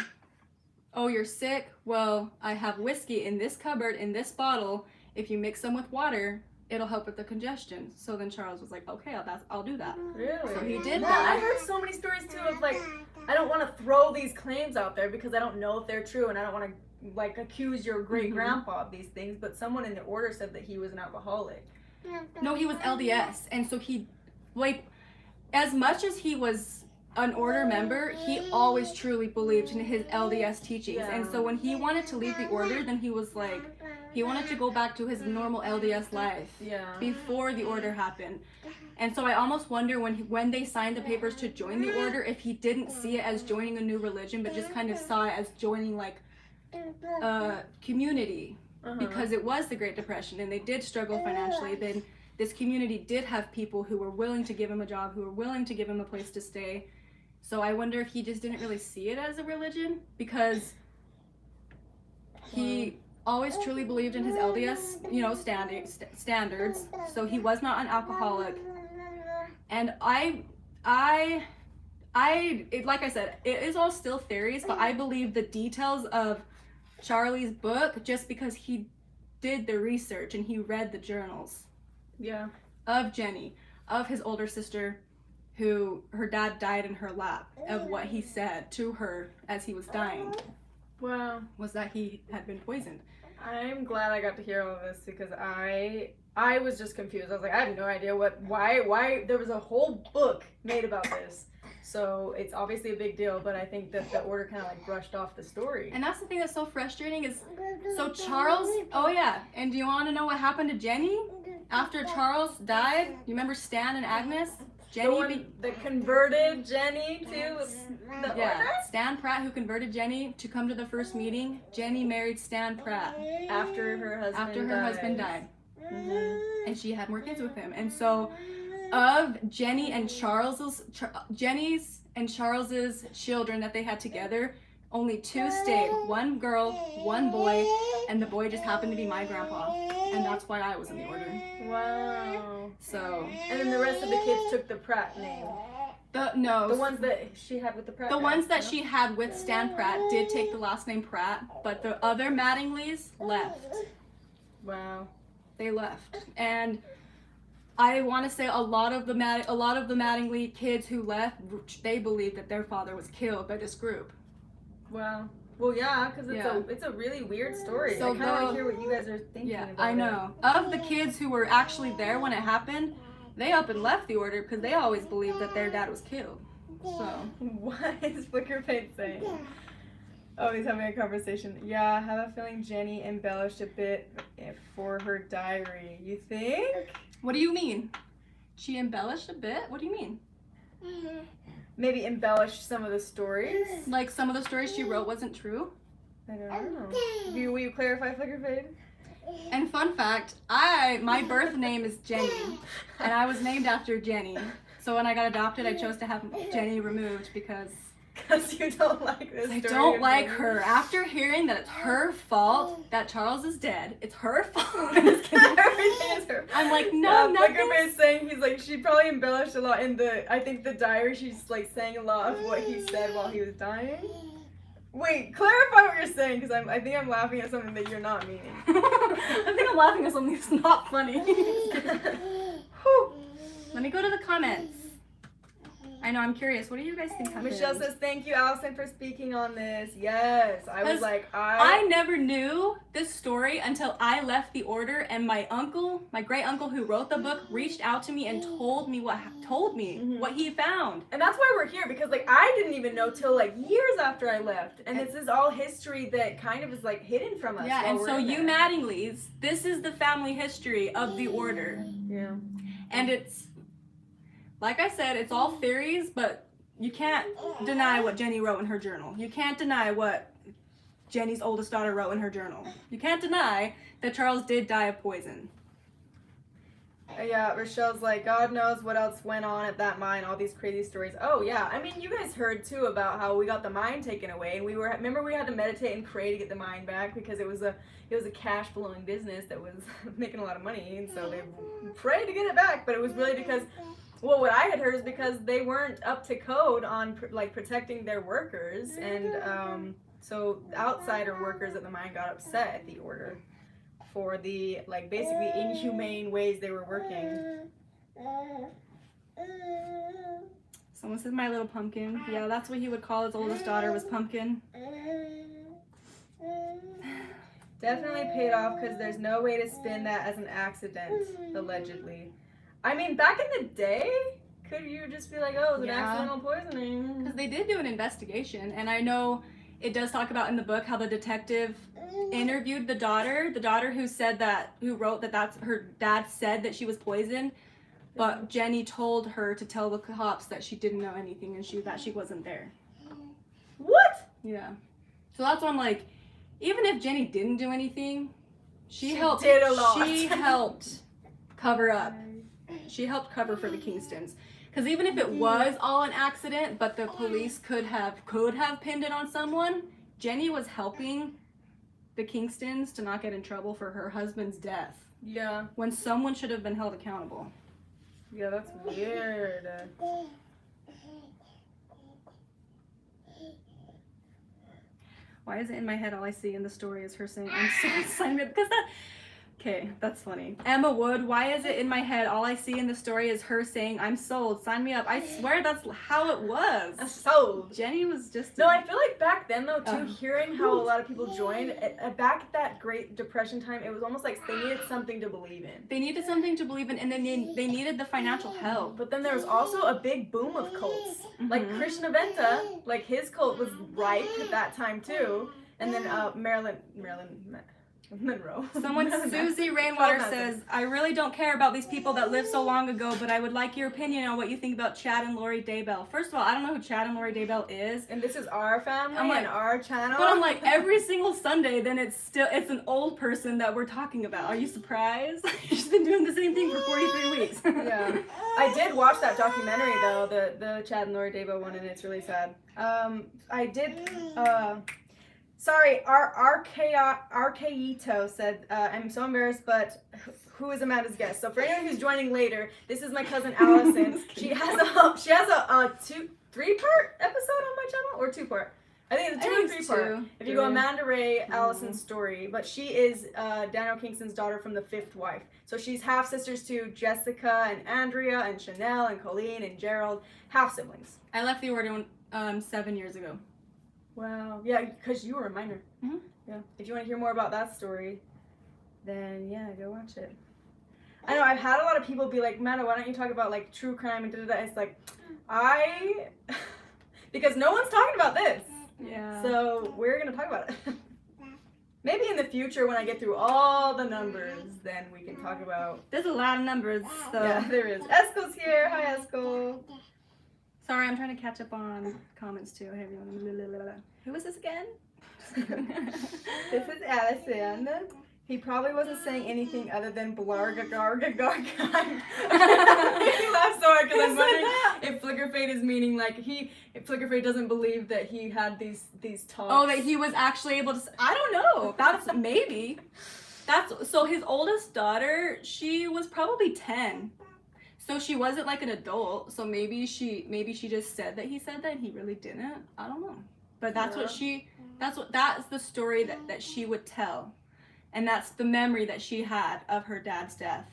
"Oh, you're sick? Well, I have whiskey in this cupboard in this bottle. If you mix them with water, it'll help with the congestion." So then Charles was like, "Okay, I'll do that." Really? So he did Yeah, that. I heard so many stories too of like, I don't want to throw these claims out there because I don't know if they're true, and I don't want to like accuse your great grandpa of these things. But someone in the order said that he was an alcoholic. No, he was LDS, and so he, like, as much as he was an order member, he always truly believed in his LDS teachings. Yeah. And so when he wanted to leave the order, then he was like, he wanted to go back to his normal LDS life. Yeah. Before the order happened. And so I almost wonder when they signed the papers to join the order, if he didn't see it as joining a new religion, but just kind of saw it as joining like a community. Because it was the Great Depression and they did struggle financially. Then this community did have people who were willing to give him a job, who were willing to give him a place to stay. So I wonder if he just didn't really see it as a religion, because he always truly believed in his LDS, standards. So he was not an alcoholic. And like I said, it is all still theories, but I believe the details of Charlie's book just because he did the research and he read the journals. Yeah. Of Jenny, of his older sister, who her dad died in her lap, of what he said to her as he was dying. Wow. Was that he had been poisoned. I'm glad I got to hear all of this because I was just confused. I was like, I have no idea why there was a whole book made about this. So it's obviously a big deal, but I think that the order kind of like brushed off the story. And that's the thing that's so frustrating is, so Charles, oh yeah, and do you want to know what happened to Jenny after Charles died? You remember Stan and Agnes? Jenny, the one that converted Jenny to the order? Stan Pratt, who converted Jenny to come to the first meeting. Jenny married Stan Pratt after her husband died. And she had more kids with him. And so of Jenny's and Charles's children that they had together, only 2 stayed. 1 girl, 1 boy, and the boy just happened to be my grandpa. And that's why I was in the order. Wow. So. And then the rest of the kids took the Pratt name. The ones that she had with the Pratt. The ones that she had with Stan Pratt did take the last name Pratt, but the other Mattinglys left. Wow. They left. And I want to say a lot of the Mattingly kids who left, they believed that their father was killed by this group. Wow. Well, yeah, because it's a really weird story. So I kind of want to hear what you guys are thinking about. I know. Of the kids who were actually there when it happened, they up and left the order because they always believed that their dad was killed. So. What is Flicker Paint saying? Oh, he's having a conversation. Yeah, I have a feeling Jenny embellished a bit for her diary. You think? What do you mean? She embellished a bit? What do you mean? Maybe embellished some of the stories. Like some of the stories she wrote wasn't true? I don't know. Will you clarify, Flicker Fade? And fun fact, my birth name is Jenny, and I was named after Jenny. So when I got adopted, I chose to have Jenny removed because you don't like this story. I don't like her. After hearing that it's her fault that Charles is dead, it's her fault. Everything is her. I'm like, no, nothing. Flicker Fade's saying he's like, she probably embellished a lot in the diary. She's like saying a lot of what he said while he was dying. Wait, clarify what you're saying, because I think I'm laughing at something that you're not meaning. I think I'm laughing at something that's not funny. Let me go to the comments. I know, I'm curious. What do you guys think happened? Michelle says, thank you, Allison, for speaking on this. Yes. I was like, I never knew this story until I left the order, and my great uncle who wrote the book, reached out to me and told me what he found. And that's why we're here, because like I didn't even know till like years after I left. And this is all history that kind of is like hidden from us. Yeah, and so you Mattinglys, this is the family history of the order. Yeah. And it's, like I said, it's all theories, but you can't deny what Jenny wrote in her journal. You can't deny what Jenny's oldest daughter wrote in her journal. You can't deny that Charles did die of poison. Yeah, Rochelle's like, God knows what else went on at that mine, all these crazy stories. Oh, yeah. I mean, you guys heard, too, about how we got the mine taken away. And remember we had to meditate and pray to get the mine back because it was a cash-flowing business that was making a lot of money. And so they prayed to get it back. But it was really because, well, what I had heard is because they weren't up to code on, like, protecting their workers. And so outsider workers at the mine got upset at the order for the, like, basically inhumane ways they were working. Someone says My Little Pumpkin. Yeah, that's what he would call his oldest daughter, was Pumpkin. Definitely paid off because there's no way to spin that as an accident, allegedly. I mean, back in the day, could you just be like, oh, it was an accidental poisoning? Because they did do an investigation, and I know it does talk about in the book how the detective interviewed the daughter who wrote that that's her dad said that she was poisoned, but Jenny told her to tell the cops that she didn't know anything and that she wasn't there. What? Yeah. So that's why I'm like, even if Jenny didn't do anything, she helped. Did a lot. She helped cover up. She helped cover for the Kingstons. Because even if it was all an accident, but the police could have pinned it on someone, Jenny was helping the Kingstons to not get in trouble for her husband's death. Yeah. When someone should have been held accountable. Yeah, that's weird. Why is it in my head all I see in the story is her saying, I'm so excited? Because that... Okay, that's funny. Emma Wood, why is it in my head all I see in the story is her saying, I'm sold, sign me up. I swear that's how it was. Sold. Jenny was just... No, I feel like back then, though, too, hearing how a lot of people joined, back at that Great Depression time, it was almost like they needed something to believe in. They needed something to believe in, and then they needed the financial help. But then there was also a big boom of cults. Like Krishnaventa, like his cult was ripe at that time, too. And then Marilyn Monroe. Someone, Susie Rainwater says, I really don't care about these people that lived so long ago, but I would like your opinion on what you think about Chad and Lori Daybell. First of all, I don't know who Chad and Lori Daybell is. And this is our family and our channel. But I'm like, every single Sunday, then it's an old person that we're talking about. Are you surprised? She's been doing the same thing for 43 weeks. Yeah. I did watch that documentary, though, the Chad and Lori Daybell one, and it's really sad. I did... Sorry, Arkeito said, I'm so embarrassed, but who is Amanda's guest? So for anyone who's joining later, this is my cousin Allison. She has a 3-part episode on my channel, or 2-part? I think it's a 2 or 3-part. If you go Amanda Ray, Allison's story, but she is Daniel Kingston's daughter from the 5th wife. So she's half sisters to Jessica and Andrea and Chanel and Colleen and Gerald, half siblings. I left the order 7 years ago. Wow. Yeah, because you were a minor. Mm-hmm. Yeah. If you want to hear more about that story, then yeah, go watch it. I know I've had a lot of people be like, Amanda, why don't you talk about like true crime and da-da-da. It's like, because no one's talking about this. Yeah. So we're going to talk about it. Maybe in the future when I get through all the numbers, then we can talk about. There's a lot of numbers, so. Yeah, there is. Eskel's here. Hi, Eskel. Sorry, I'm trying to catch up on comments too. Hey, everyone. Who is this again? This is Allison. He probably wasn't saying anything other than blarga garga garga. He laughed so hard because I'm wondering if Flickerfade is meaning like if Flickerfade doesn't believe that he had these talks. Oh, that he was actually able to. I don't know. That's maybe. So his oldest daughter, she was probably 10. So she wasn't like an adult, so maybe she just said that he said that and he really didn't. I don't know. But that's that's the story that she would tell. And that's the memory that she had of her dad's death.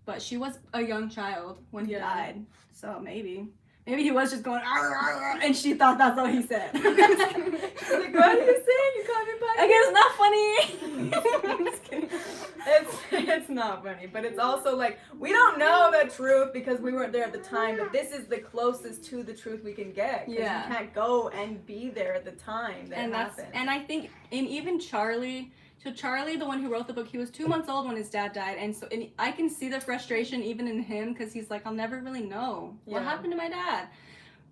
But she was a young child when he died. So maybe he was just going arr, arr, arr, and she thought that's what he said. She's like, what are you saying? You called me buddy? I guess it's not funny. I'm just kidding. It's not funny, but it's also like we don't know the truth because we weren't there at the time, but this is the closest to the truth we can get. Yeah. You can't go and be there at the time that it happened. And I think even Charlie, the one who wrote the book, he was 2 months old when his dad died, and I can see the frustration even in him because he's like, I'll never really know what happened to my dad.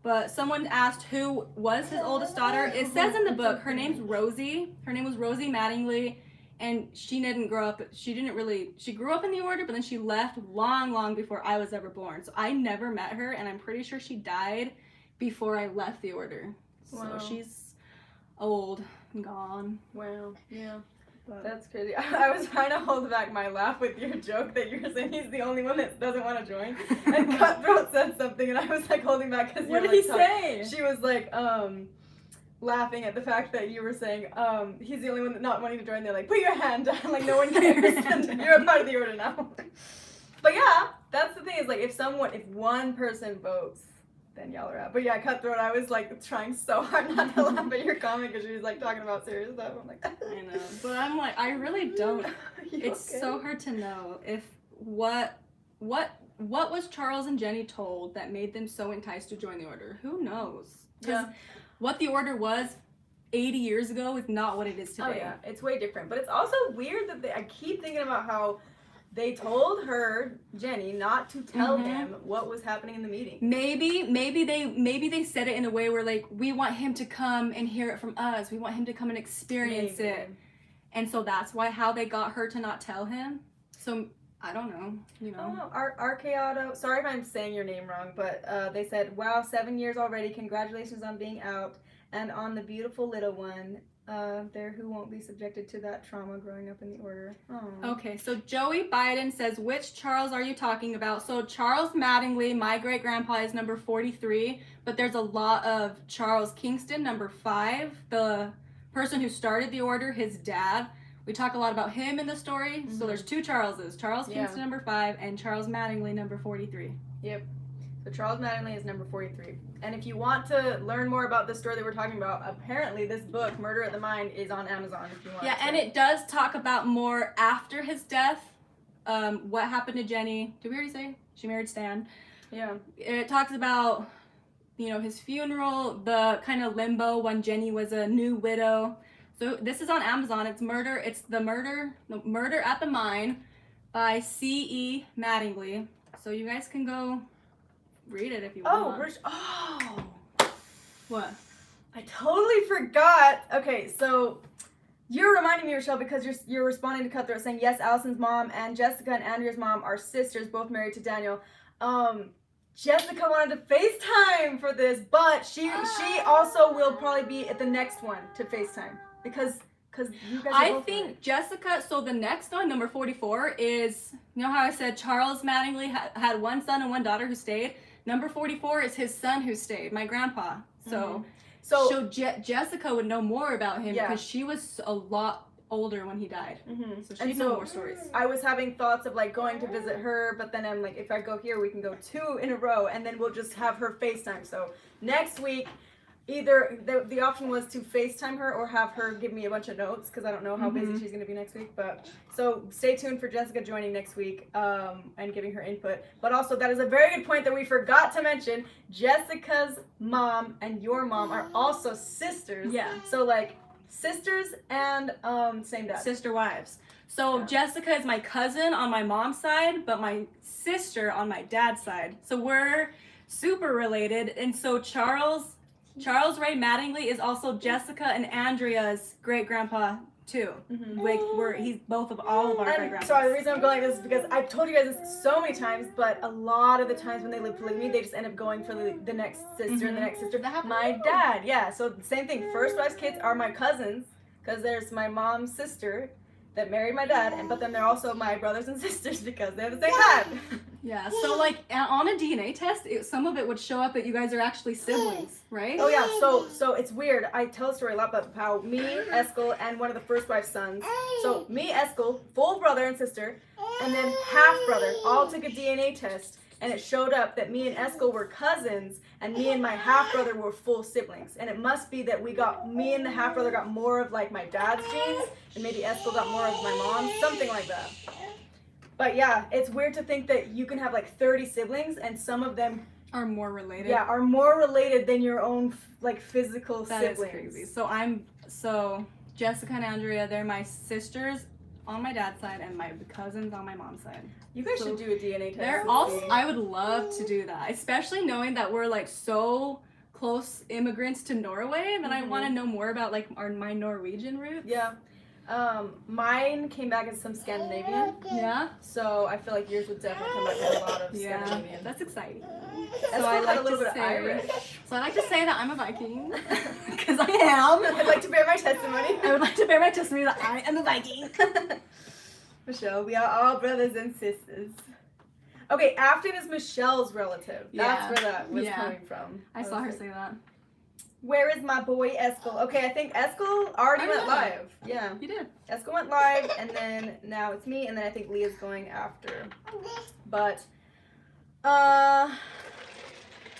But someone asked who was his oldest daughter. It says in the book her name's Rosie. Her name was Rosie Mattingly. and she grew up in the order, but then she left long before I was ever born. So I never met her, and I'm pretty sure she died before I left the order. Wow. So she's old and gone. Wow. Yeah. But That's crazy. I was trying to hold back my laugh with your joke that you were saying he's the only one that doesn't want to join. And Cutthroat said something, and I was like holding back because what did he say? She was like, laughing at the fact that you were saying, he's the only one that not wanting to join. They're like, put your hand down, like no one cares. You're a part of the order now. But yeah, that's the thing is like if one person votes, then y'all are out. But yeah, Cutthroat, I was like trying so hard not to laugh at your comment because she was like talking about serious stuff. I'm like, I know, but I'm like, I really don't. It's okay? so hard to know if what was Charles and Jenny told that made them so enticed to join the order. Who knows? Yeah. What the order was 80 years ago is not what it is today. Oh yeah, it's way different. But it's also weird that I keep thinking about how they told her, Jenny, not to tell him what was happening in the meeting. Maybe they said it in a way where like we want him to come and hear it from us. We want him to come and experience it. And so that's how they got her to not tell him. So I don't know, you know. Oh, Archeado, sorry if I'm saying your name wrong, but they said, wow, 7 years already. Congratulations on being out and on the beautiful little one there who won't be subjected to that trauma growing up in the order. Oh. Okay, so Joey Biden says, which Charles are you talking about? So Charles Mattingly, my great-grandpa, is number 43, but there's a lot of Charles Kingston, number 5, the person who started the order, his dad. We talk a lot about him in the story. So there's 2 Charleses. Charles Kingston, number 5, and Charles Mattingly, number 43. Yep. So Charles Mattingly is number 43. And if you want to learn more about the story that we're talking about, apparently this book, Murder at the Mine, is on Amazon if you want to. And it does talk about more after his death. What happened to Jenny. Did we already say? She married Stan. Yeah. It talks about, his funeral, the kind of limbo when Jenny was a new widow. So this is on Amazon. It's Murder at the Mine by E Mattingly. So you guys can go read it if you want. What? I totally forgot. Okay, so you're reminding me, Rochelle, because you're responding to Cutthroat saying, yes, Allison's mom and Jessica and Andrea's mom are sisters, both married to Daniel. Jessica wanted to FaceTime for this, but she also will probably be at the next one to FaceTime. Because you guys are both married. Jessica, so the next one, number 44, is, you know how I said Charles Mattingly had one son and one daughter who stayed? Number 44 is his son who stayed, my grandpa. So Jessica would know more about him because she was a lot older when he died. So she'd know more stories. I was having thoughts of like going to visit her, but then I'm like, if I go here, we can go 2 in a row, and then we'll just have her FaceTime. So next week, either the option was to FaceTime her or have her give me a bunch of notes because I don't know how busy she's going to be next week. But so stay tuned for Jessica joining next week and giving her input. But also that is a very good point that we forgot to mention. Jessica's mom and your mom are also sisters. Yeah. So like sisters and same dad. Sister wives. So Jessica is my cousin on my mom's side, but my sister on my dad's side. So we're super related. And so Charles Ray Mattingly is also Jessica and Andrea's great-grandpa, too. Like, he's both of all of our great-grandpas. Sorry, the reason I'm going like this is because I've told you guys this so many times, but a lot of the times when they live polygamy, they just end up going for the next sister and the next sister. My dad, so the same thing. First wife's kids are my cousins, because there's my mom's sister that married my dad, but then they're also my brothers and sisters because they have the same dad. Yeah, so like on a DNA test, some of it would show up that you guys are actually siblings, right? Oh yeah, so it's weird. I tell a story a lot about how me, Eskel, and one of the first wife's sons. So me, Eskel, full brother and sister, and then half brother, all took a DNA test, and it showed up that me and Eskel were cousins, and me and my half brother were full siblings. And it must be that me and the half brother got more of like my dad's genes, and maybe Eskel got more of my mom's, something like that. But yeah, it's weird to think that you can have like 30 siblings and some of them are more related. Yeah, are more related than your own like physical siblings. That is crazy. So Jessica and Andrea, they're my sisters on my dad's side and my cousins on my mom's side. You guys should do a DNA test. I would love to do that, especially knowing that we're like so close immigrants to Norway, and then I want to know more about like my Norwegian roots. Yeah. Mine came back as some Scandinavian. Yeah? So I feel like yours would definitely come back as a lot of Scandinavian. That's exciting. So I like a little bit of Irish. So I like to say that I'm a Viking. Because I am. I'd like to bear my testimony. I would like to bear my testimony that I am a Viking. Michelle, we are all brothers and sisters. Okay, Afton is Michelle's relative. That's where that was coming from. I saw her say that. Where is my boy Eskel? Okay, I think Eskel already went live. Yeah. You did. Eskel went live, and then now it's me, and then I think Leah's going after. But,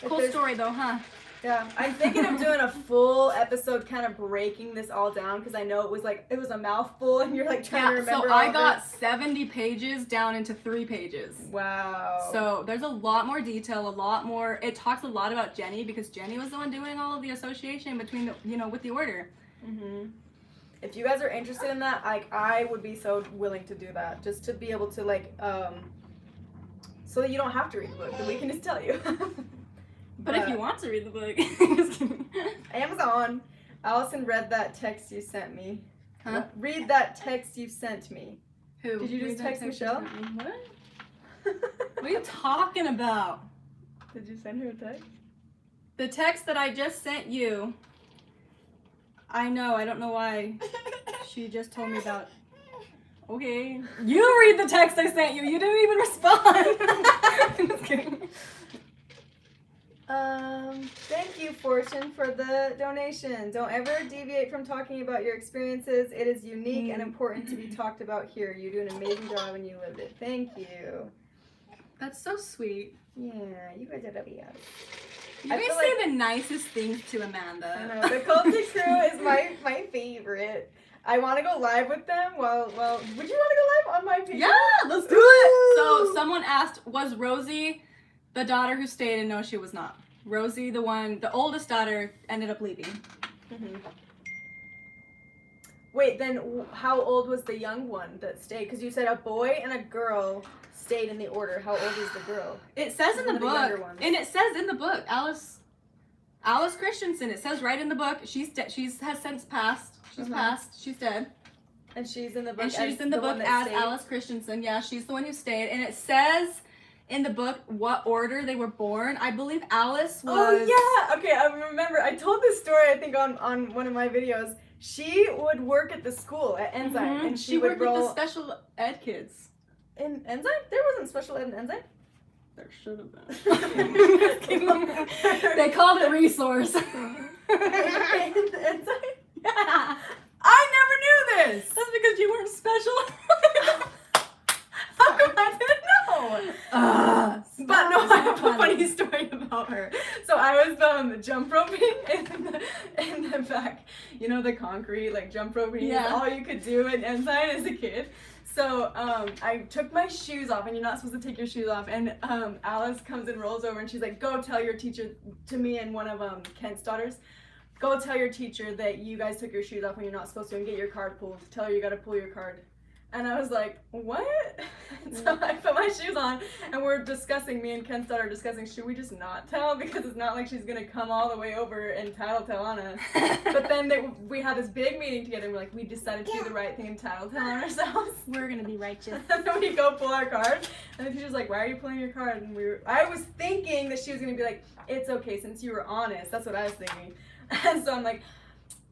cool story though, huh? Yeah, I'm thinking of doing a full episode kind of breaking this all down because I know it was a mouthful and you're like trying to remember so I got 70 pages down into 3 pages. Wow. So there's a lot more detail, a lot more. It talks a lot about Jenny because Jenny was the one doing all of the association between the, with the order. Mhm. If you guys are interested in that, like I would be so willing to do that just to be able to so that you don't have to read the book, that we can just tell you. But if you want to read the book, just kidding. Amazon. Allison read that text you sent me. Huh? Read that text you sent me. Who? Did you just text Michelle? What? What are you talking about? Did you send her a text? The text that I just sent you. I know. I don't know why. She just told me about. Okay. You read the text I sent you. You didn't even respond. I'm just kidding. Thank you, Fortune, for the donation. Don't ever deviate from talking about your experiences. It is unique and important to be talked about here. You do an amazing job and you lived it. Thank you. That's so sweet. Yeah, you guys are the best. You guys say the nicest things to Amanda. I know. The Culty crew is my favorite. I want to go live with them. Well, would you want to go live on my page? Yeah, let's do it. So someone asked, was Rosie the daughter who stayed? And no, she was not. Rosie, the oldest daughter, ended up leaving. Mm-hmm. Wait, then how old was the young one that stayed? Because you said a boy and a girl stayed in the order. How old is the girl? It says in the book, and it says in the book, Alice Christensen. It says right in the book, has since passed. She's passed. She's dead. And she's in the book. And she's in the book as Alice Christensen. Yeah, she's the one who stayed, and it says in the book what order they were born. I believe Alice was. Oh yeah. Okay, I remember. I told this story I think on one of my videos. She would work at the school at Ensign, and she would worked with the special ed kids. In Ensign? There wasn't special ed in Ensign. There should have been. They called it resource. Ensign? Yeah. I never knew this. That's because you weren't special. How come I didn't know? But no, I have a funny story about her. So I was jump roping in the back. You know, the concrete jump roping is all you could do at Ensign as a kid. So I took my shoes off, and you're not supposed to take your shoes off. And Alice comes and rolls over, and she's like, "Go tell your teacher," to me and one of Kent's daughters. "Go tell your teacher that you guys took your shoes off when you're not supposed to, and get your card pulled. Tell her you gotta pull your card." And I was like, "What?" So I put my shoes on, and me and Kent's daughter are discussing, should we just not tell? Because it's not like she's gonna come all the way over and tattletale on us. But then we had this big meeting together, and we're like, we decided to do the right thing and tattletale on ourselves. We're gonna be righteous. And then we go pull our card, and the teacher's like, "Why are you pulling your card?" And I was thinking that she was gonna be like, "It's okay, since you were honest." That's what I was thinking. And so I'm like,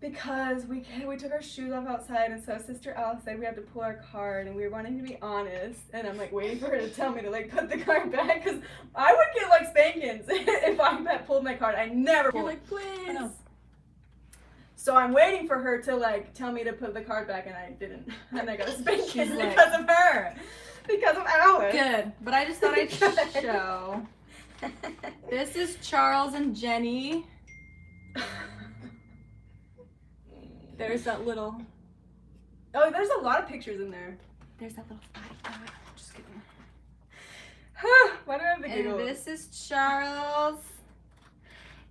because we took our shoes off outside, and so Sister Alice said we had to pull our card, and we were wanting to be honest, and I'm waiting for her to tell me to put the card back, because I would get spankings if I pulled my card. I never pulled. You're please. So I'm waiting for her to tell me to put the card back, and I didn't, and I got a spanking because of her, because of Alice. Good, but I just thought I'd show. This is Charles and Jenny. There's that little. Oh, there's a lot of pictures in there. There's that little fight. Just kidding. Why do I have the giggles? And this is Charles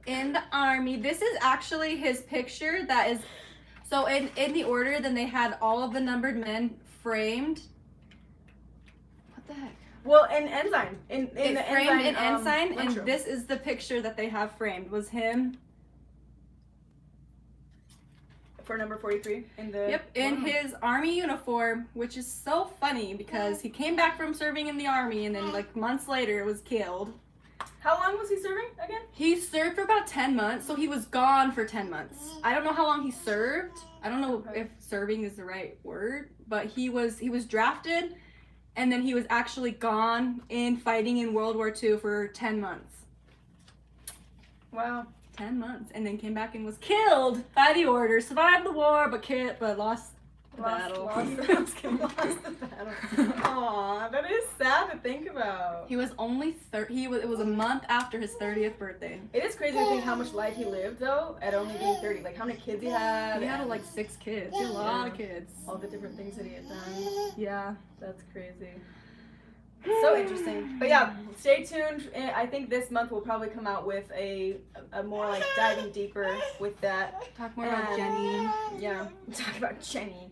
in the army. This is actually his picture. That is. So in the order, then they had all of the numbered men framed. What the heck? Well, in Ensign. Framed in Ensign, and this is the picture that they have framed. Was him. for number 43 in the. Yep, in his army uniform, which is so funny because he came back from serving in the army and then like months later was killed. How long was he serving again? He served for about 10 months, so he was gone for 10 months. I don't know how long he served. I don't know if serving is the right word, but he was drafted, and then he was actually gone in fighting in World War II for 10 months. Wow. 10 months, and then came back and was killed by the order. Survived the war, but lost the battle. Lost the battle. Aw, that is sad to think about. He was only it was a month after his 30th birthday. It is crazy to think how much life he lived though, at only being 30. Like how many kids he had. He had like 6 kids. He had a lot of kids. All the different things that he had done. Yeah. That's crazy. So interesting. But yeah, stay tuned. I think this month we'll probably come out with a more like diving deeper with that. Talk more about Jenny. Yeah, talk about Jenny.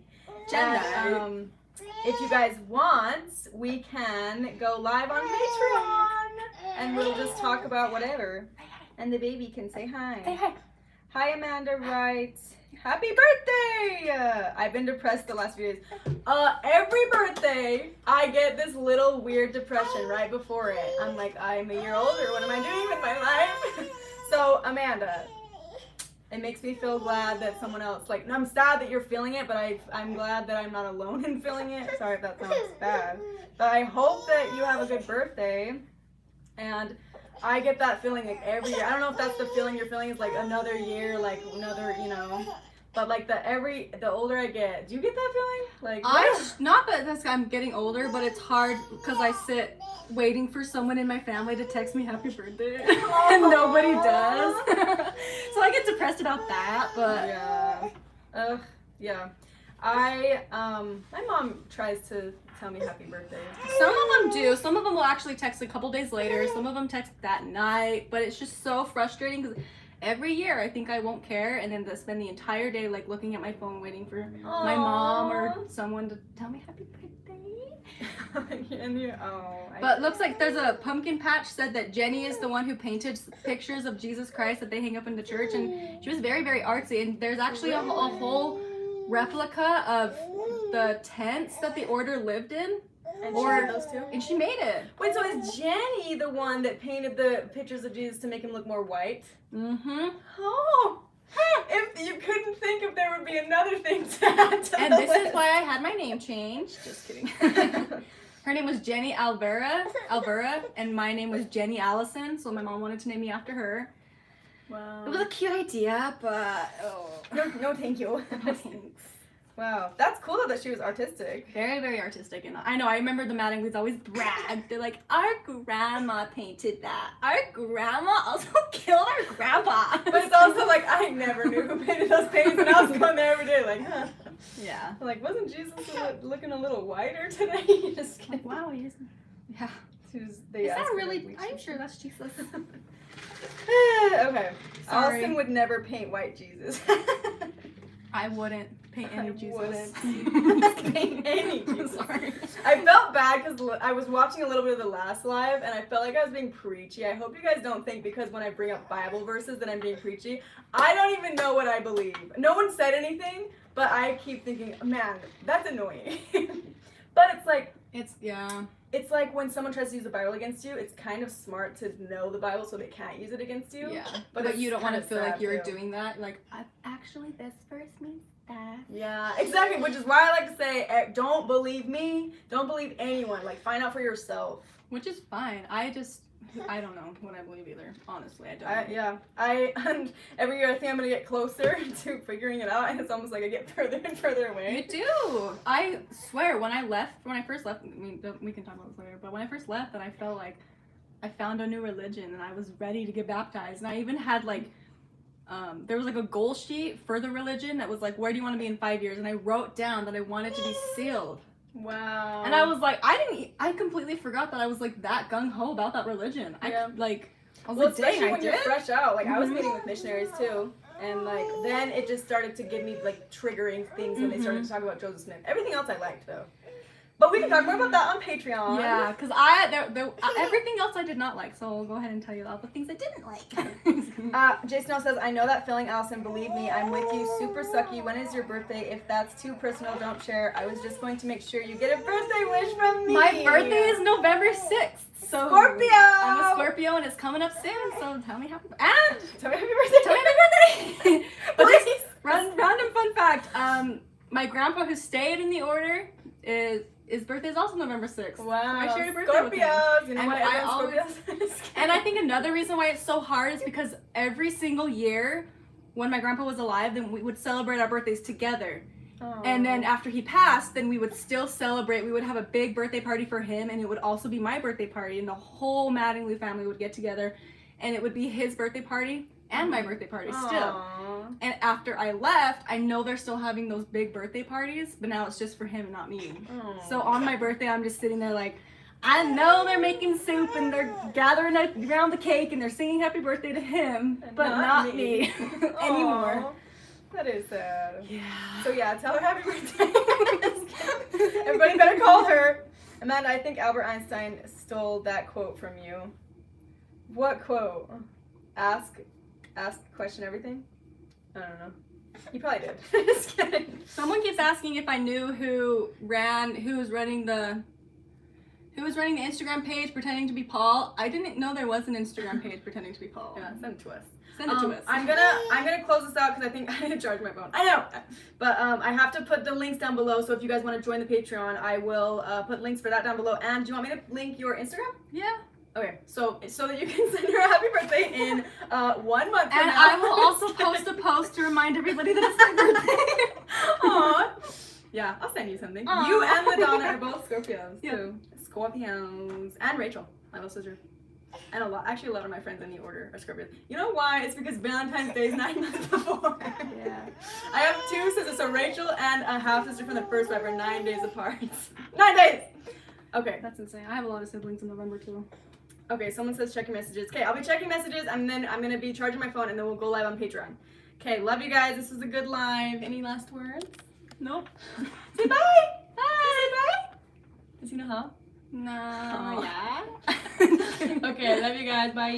Jenny. And, if you guys want, we can go live on Patreon and we'll just talk about whatever. And the baby can say hi. Say hi. Hi, Amanda writes, happy birthday! I've been depressed the last few days. Every birthday, I get this little weird depression right before it. I'm like, I'm a year older. What am I doing with my life? So, Amanda, it makes me feel glad that someone else, like, I'm sad that you're feeling it, but I'm glad that I'm not alone in feeling it. Sorry if that sounds bad. But I hope that you have a good birthday. And I get that feeling like every year. I don't know if that's the feeling you're feeling is like another year, like another, you know. But like the older I get, do you get that feeling? Like not that I'm getting older, but it's hard because I sit waiting for someone in my family to text me happy birthday, and nobody does. So I get depressed about that. But yeah, yeah. My mom tries to tell me happy birthday. Some of them do. Some of them will actually text a couple days later. Some of them text that night. But it's just so frustrating because every year I think I won't care, and then spend the entire day like looking at my phone waiting for my mom or someone to tell me happy birthday. But looks like there's a pumpkin patch said that Jenny is the one who painted pictures of Jesus Christ that they hang up in the church, and she was very, very artsy. And there's actually a whole replica of the tents that the order lived in. And she made those too? And she made it. Wait, so is Jenny the one that painted the pictures of Jesus to make him look more white? Mm-hmm. Oh! If you couldn't think if there would be another thing to add to And the this list. is why I had my name changed. Just kidding. Her name was Jenny Alvera, and my name was Jenny Allison, so my mom wanted to name me after her. Wow. It was a cute idea, but No, thank you. no thanks. Wow, that's cool that she was artistic. Very, very artistic. And I know, I remember the Mattingleys always bragged. They're like, our grandma painted that. Our grandma also killed our grandpa. But it's also like, I never knew who painted those paintings, and I was going there every day like, huh. Yeah. Like, wasn't Jesus looking a little whiter today? Just kidding. Wow, he is. Yeah. Is that really? I'm sure that's Jesus. Okay. Sorry. Allison would never paint white Jesus. I wouldn't paint any Jesus. Wouldn't paint any Jesus. Sorry. I felt bad because I was watching a little bit of the last live and I felt like I was being preachy. I hope you guys don't think because when I bring up Bible verses that I'm being preachy. I don't even know what I believe. No one said anything, but I keep thinking, man, that's annoying. But it's like, it's like when someone tries to use the Bible against you, it's kind of smart to know the Bible so they can't use it against you. Yeah. But you don't want to feel like you're too. doing that. Like, actually, this verse means that. Yeah, exactly. Which is why I like to say, don't believe me. Don't believe anyone. Like, find out for yourself. Which is fine. I don't know what I believe either. Honestly, I don't. And every year I think I'm gonna get closer to figuring it out, and it's almost like I get further and further away. You do. I swear, when I first left, I mean, we can talk about this later, but when I first left, and I felt like I found a new religion, and I was ready to get baptized, and I even had like, there was like a goal sheet for the religion that was like, where do you want to be in 5 years? And I wrote down that I wanted to be sealed. Wow. And I was like, I completely forgot that I was like that gung-ho about that religion. Yeah. I was Well, like, dang, especially when I you're did? fresh out. Like, I was meeting with missionaries too. And like, then it just started to give me like triggering things when they started to talk about Joseph Smith. Everything else I liked though. But we can talk more about that on Patreon. Yeah, because everything else I did not like, so I'll go ahead and tell you all the things I didn't like. Jason O says, I know that feeling, Allison. Believe me, I'm with you. Super sucky. When is your birthday? If that's too personal, don't share. I was just going to make sure you get a birthday wish from me. My birthday is November 6th. So Scorpio! I'm a Scorpio and it's coming up soon, so tell me happy birthday. And tell me happy birthday. tell me happy birthday. But Please. just random fun fact. My grandpa who stayed in the order his birthday is also November 6th. Wow. I shared a birthday with him. Scorpios. You know And what? I Scorpios. And I think another reason why it's so hard is because every single year when my grandpa was alive, then we would celebrate our birthdays together. And then after he passed, then we would still celebrate. We would have a big birthday party for him, and it would also be my birthday party, and the whole Mattingly family would get together, and it would be his birthday party and my birthday party still. And after I left, I know they're still having those big birthday parties, but now it's just for him and not me. So on my birthday, I'm just sitting there like, I know they're making soup and they're gathering around the cake and they're singing happy birthday to him, but not me anymore. That is sad. Yeah. So yeah, tell her happy birthday. Everybody better call her. Amanda, I think Albert Einstein stole that quote from you. What quote? Ask, question everything? I don't know. You probably did. Just kidding. Someone keeps asking if I knew who was running the Instagram page pretending to be Paul. I didn't know there was an Instagram page pretending to be Paul. Yeah, send it to us. Send it to us. I'm gonna close this out because I think I need to charge my phone. I know, but I have to put the links down below. So if you guys want to join the Patreon, I will put links for that down below. And do you want me to link your Instagram? Yeah. Okay, so that you can send her a happy birthday in 1 month from And now. I will also post a post to remind everybody that it's my birthday. Aww. Yeah, I'll send you something. Aww. You and Madonna are both Scorpios Yeah. too. Scorpios. And Rachel, my little sister. And a lot of my friends in the order are Scorpios. You know why? It's because Valentine's Day is 9 months before. Yeah. I have 2 sisters, so Rachel and a half sister from the first wife are 9 days apart. 9 days! Okay. That's insane. I have a lot of siblings in November too. Okay, someone says check your messages. Okay, I'll be checking messages and then I'm gonna be charging my phone and then we'll go live on Patreon. Okay, love you guys. This was a good live. Any last words? Nope. Say bye! Bye! Say bye! Does he know how? No. Yeah. Okay, love you guys. Bye.